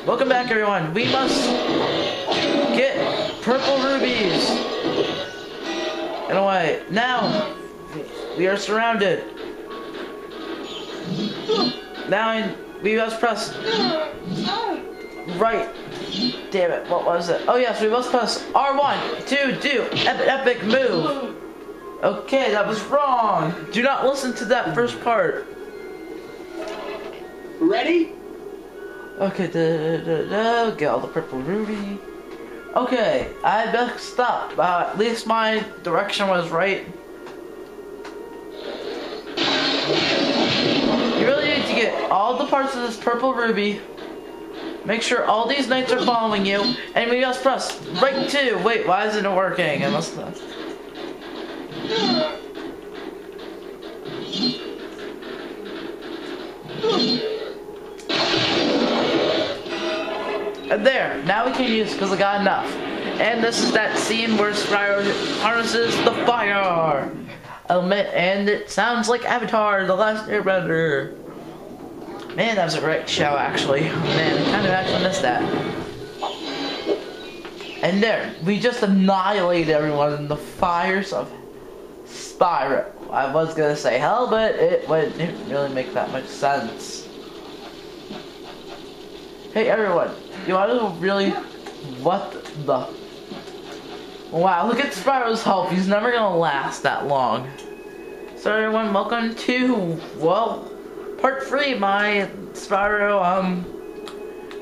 Welcome back, everyone. We must get purple rubies. Anyway, now we are surrounded. Now we must press right. Damn it, what was it? Oh yes, we must press R1 to do epic move. Okay, that was wrong. Do not listen to that first part. Ready? Okay, get all the purple ruby. Okay, I messed up. At least my direction was right. You really need to get all the parts of this purple ruby. Make sure all these knights are following you, and we must press right two. Wait, why isn't it working? I must have. And there, now we can use because I got enough. And this is that scene where Spyro harnesses the fire element, and it sounds like Avatar: The Last Airbender. Man, that was a great show, actually. Man, I kind of actually missed that. And there, we just annihilated everyone in the fires of Spyro. I was gonna say hell, but it didn't really make that much sense. Hey everyone, you want to really... What the... Wow, look at Spyro's health. He's never gonna last that long. So everyone, welcome to, well, part 3 of my Spyro,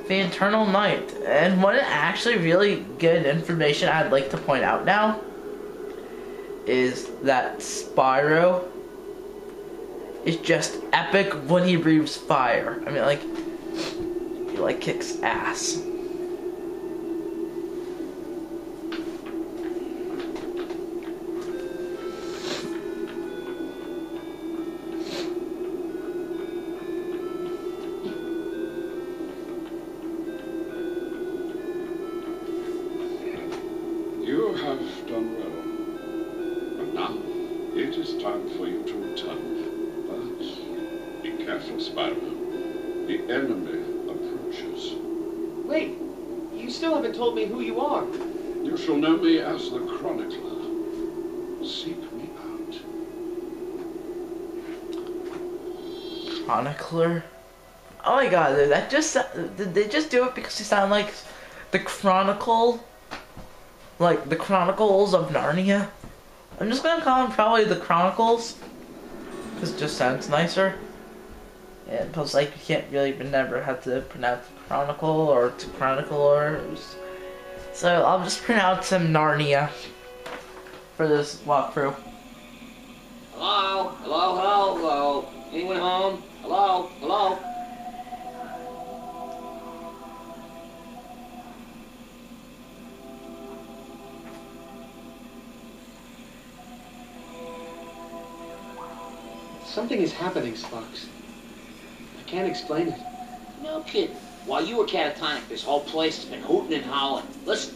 the Eternal Night. And one actually really good information I'd like to point out now is that Spyro is just epic when he breathes fire. I mean, like, he like kicks ass. You have done well. And now, it is time for you to return. But be careful, Spyro. The enemy approaches. Wait, you still haven't told me who you are. You shall know me as the Chronicler. Seek me out. Chronicler? Oh my god, that just... Did they just do it because you sound like the Chronicle? Like, the Chronicles of Narnia? I'm just gonna call them probably the Chronicles. Because it just sounds nicer. And plus, like, you can't really never have to pronounce Chronicle or to Chroniclers. So I'll just pronounce him Narnia for this walkthrough. Hello? Hello, hello, hello. Anyone home? Hello? Hello? Something is happening, Sparks. I can't explain it. No kidding. While you were catatonic, this whole place has been hooting and howling. Listen.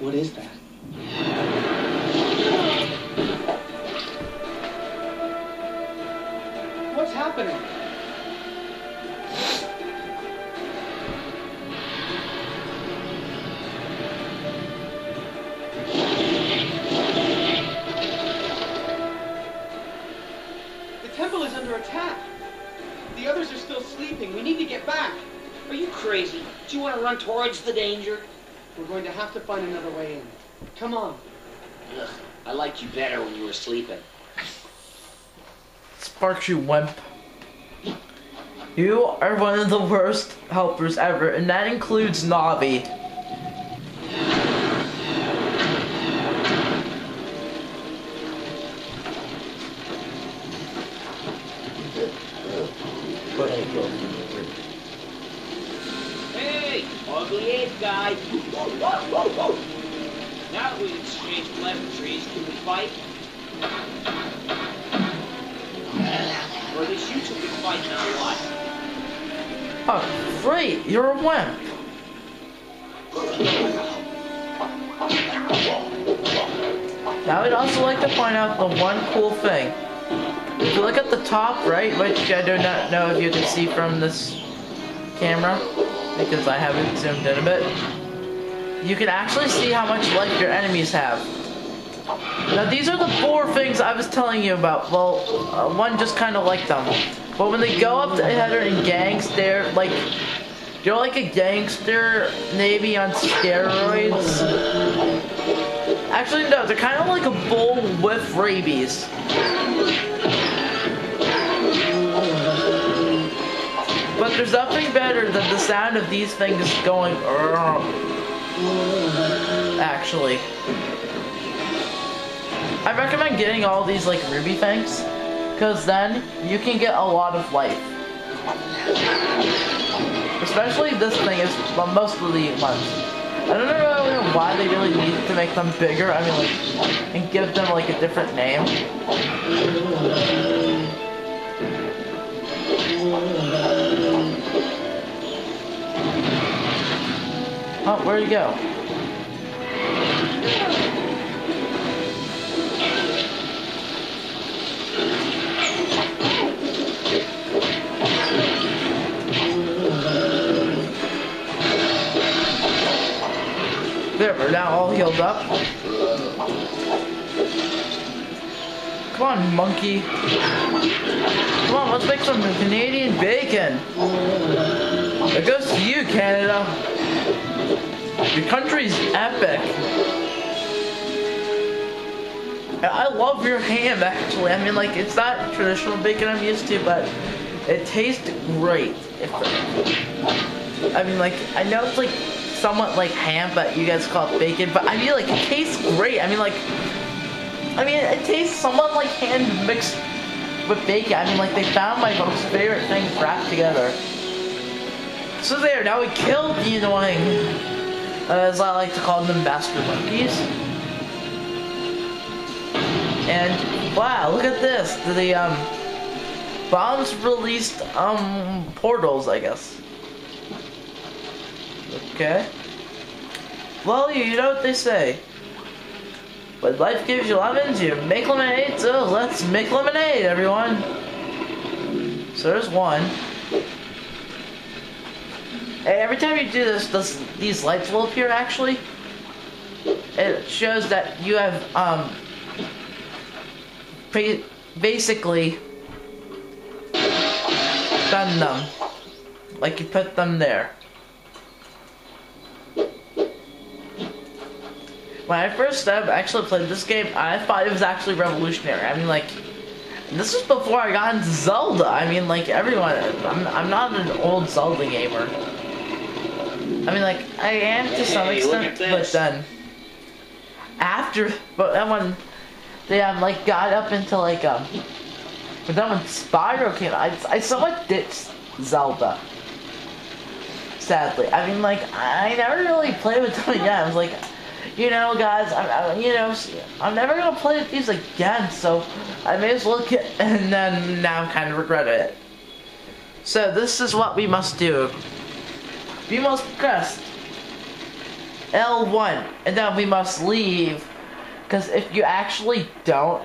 What is that? What's happening? The temple is under attack. The others are still sleeping. We need to get back. Are you crazy? Do you want to run towards the danger? We're going to have to find another way in. Come on. Ugh, I liked you better when you were sleeping. Sparks, you wimp. You are one of the worst helpers ever, and that includes Navi. Hey, ugly ape guy. Now that we've exchanged pleasantries, can we fight? Or at least you two can fight now, what? Oh, great, you're a wimp. Now I'd also like to point out the one cool thing. If you look at the top right, which I do not know if you can see from this camera, because I haven't zoomed in a bit, you can actually see how much life your enemies have. Now these are the 4 things I was telling you about. Well, one just kind of like them. But when they go up to header and gangs, they're like a gangster Navy on steroids. Actually, no, they're kind of like a bull with rabies. But there's nothing better than the sound of these things going. Actually, I recommend getting all these like ruby things, because then you can get a lot of life. Especially this thing is most of the ones. I don't really know why they really need to make them bigger. I mean, like, and give them like a different name. Oh, where'd you go? There, we're now all healed up. Come on, monkey. Come on, let's make some Canadian bacon. It goes to you, Canada. Your country's epic. I love your ham, actually. I mean, like, it's not traditional bacon I'm used to, but it tastes great. I mean, like, I know it's like somewhat like ham, but you guys call it bacon, but I mean, like, it tastes great. I mean, it tastes somewhat like ham mixed with bacon. I mean, like, they found my most favorite things wrapped together. So there, now we killed the annoying, as I like to call them, bastard monkeys. And wow, look at this. The bombs released portals, I guess. Okay. Well, you know what they say. When life gives you lemons, you make lemonade. So let's make lemonade, everyone. So there's one. And every time you do this, these lights will appear. Actually, it shows that you have basically done them. Like you put them there. When I first actually played this game, I thought it was actually revolutionary. I mean, like, this was before I got into Zelda. I mean, like, everyone, I'm not an old Zelda gamer. I mean, like, I am to some extent, but then when they like got up into like but then when Spyro came, I somewhat ditched Zelda. Sadly, I mean, like, I never really played with them again. I was like, you know, guys, I'm never gonna play with these again, so I may as well get, and then now I kind of regret it. So this is what we must do. We must press L1, and then we must leave, because if you actually don't,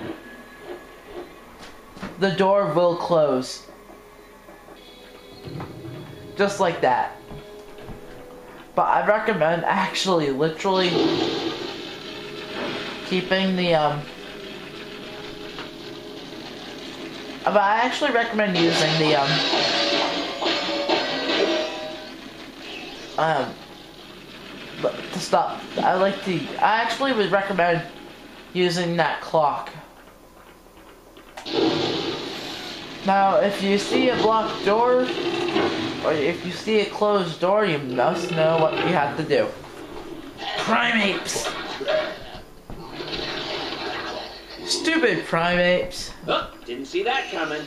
the door will close. Just like that. But I recommend actually literally keeping the but I actually recommend using the to stop. I actually would recommend using that clock. Now, if you see a blocked door, or if you see a closed door, you must know what you have to do. Primates! Stupid primates. Oh, didn't see that coming.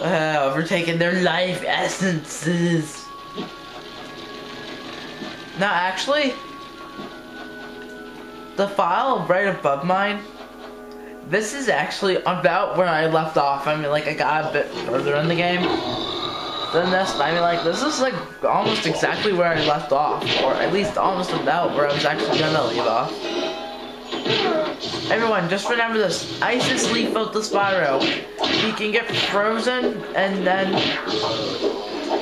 Overtaking their life essences. Now, actually, the file right above mine, this is actually about where I left off. I mean, like, I got a bit further in the game than this, but I mean, like, this is like almost exactly where I left off, or at least almost about where I was actually gonna leave off. Everyone, just remember this. Ice is lethal to Spyro. He can get frozen, and then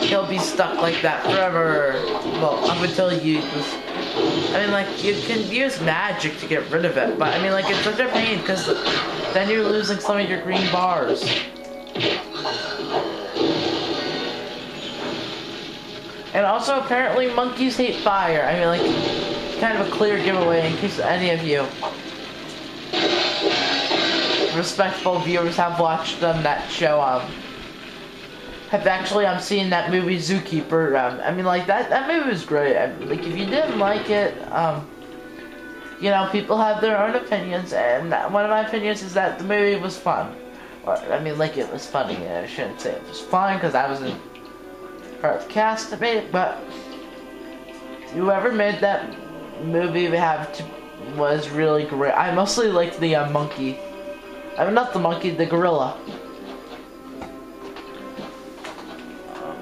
he'll be stuck like that forever. Well, up until you use... I mean, like, you can use magic to get rid of it, but I mean, like, it's such a pain, because then you're losing some of your green bars. And also, apparently, monkeys hate fire. I mean, like, kind of a clear giveaway in case any of you respectful viewers have watched that show. Have actually seen that movie Zookeeper. I mean, like, that movie was great. I mean, like, if you didn't like it, you know, people have their own opinions, and one of my opinions is that the movie was fun. Or, I mean, like, it was funny. I shouldn't say it was fun, because I wasn't part of the cast of it, but whoever made that movie was really great. I mostly liked the monkey. I mean, not the monkey, the gorilla.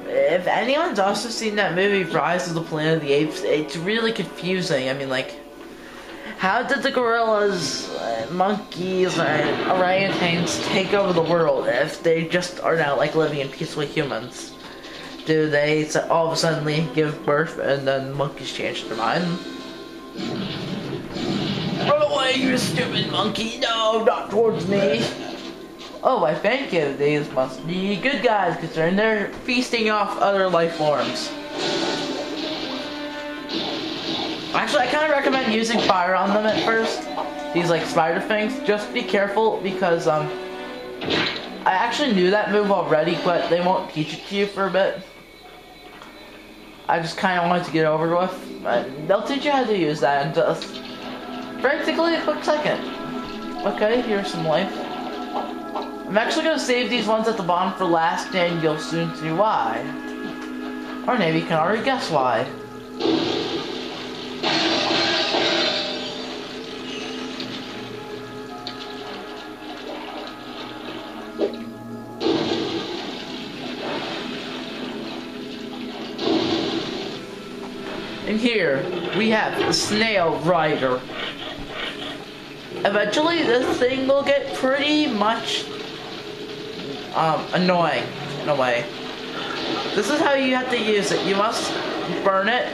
If anyone's also seen that movie, Rise of the Planet of the Apes, it's really confusing. I mean, like, how did the gorillas, monkeys, and orangutans take over the world if they just are now, like, living in peace with humans? Do they all of a sudden give birth and then monkeys change their mind? Run away, you stupid monkey! No, not towards me! Oh, I thank you. These must be good guys, because they're in there feasting off other life forms. Actually, I kind of recommend using fire on them at first. These, like, spider things. Just be careful, because, I actually knew that move already, but they won't teach it to you for a bit. I just kind of wanted to get it over with. They'll teach you how to use that in just practically a quick second. Okay, here's some life. I'm actually going to save these ones at the bottom for last, and you'll soon see why. Or maybe you can already guess why. And here, we have the Snail Rider. Eventually, this thing will get pretty much annoying, in a way. This is how you have to use it. You must burn it,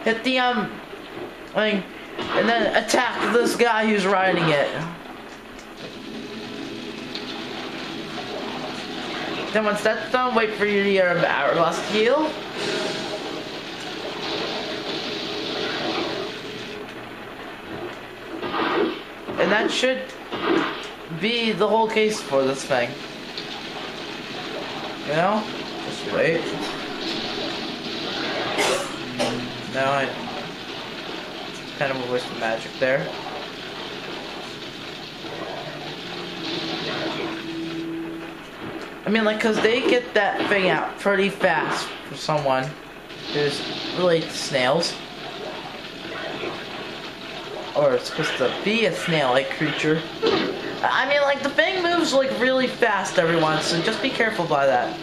hit the, thing, and then attack this guy who's riding it. Then once that's done, wait for your hourglass to heal. And that should be the whole case for this thing. You know? Just wait. No, I kind of a waste of magic there. I mean, like, cause they get that thing out pretty fast for someone who's really into snails. Or it's supposed to be a snail-like creature. I mean, like, the thing moves, like, really fast, everyone, so just be careful by that.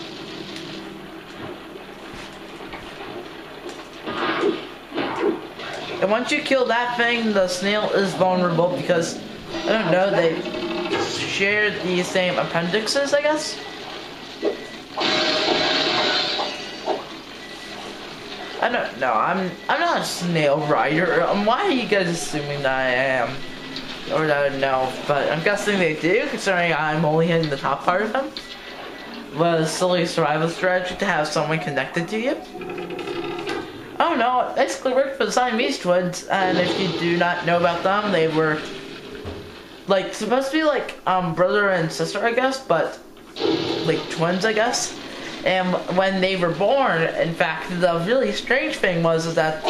And once you kill that thing, the snail is vulnerable because, I don't know, they share the same appendixes, I guess? I don't know, I'm not a snail rider. Why are you guys assuming that I am? Or that I know, but I'm guessing they do, considering I'm only hitting the top part of them. But a silly survival strategy to have someone connected to you. Oh no, it basically worked for the Siamese twins, and if you do not know about them, they were, like, supposed to be like, brother and sister, I guess, but, like, twins, I guess. And when they were born, in fact, the really strange thing was that,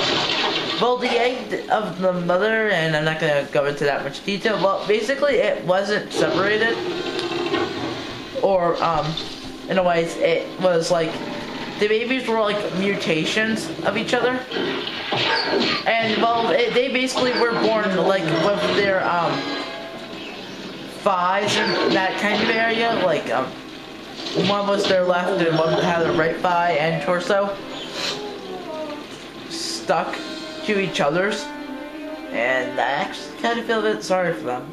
well, the egg of the mother, and I'm not going to go into that much detail, but basically it wasn't separated. Or, in a way, it was like, the babies were like mutations of each other. And, well, they basically were born, like, with their, thighs in that kind of area, like, one was their left and one had their right thigh and torso stuck to each other's, and I actually kind of feel a bit sorry for them.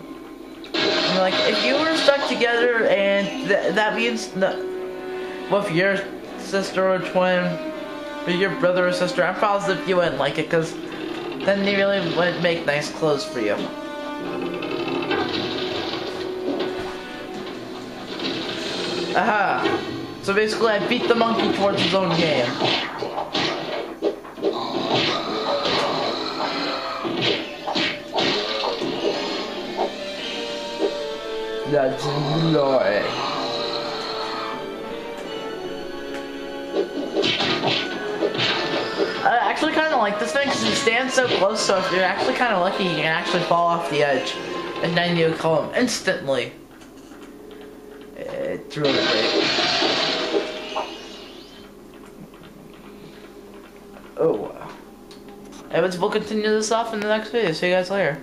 And, like, if you were stuck together and that means with your sister or twin, or your brother or sister, I'm positive you wouldn't like it, because then they really wouldn't make nice clothes for you. Aha! So basically I beat the monkey towards his own game. That's glory. I actually kind of like this thing because it stands so close, so if you're actually kind of lucky, you can actually fall off the edge. And then you kill him instantly. It's really great. Oh. Anyways, we'll continue this off in the next video. See you guys later.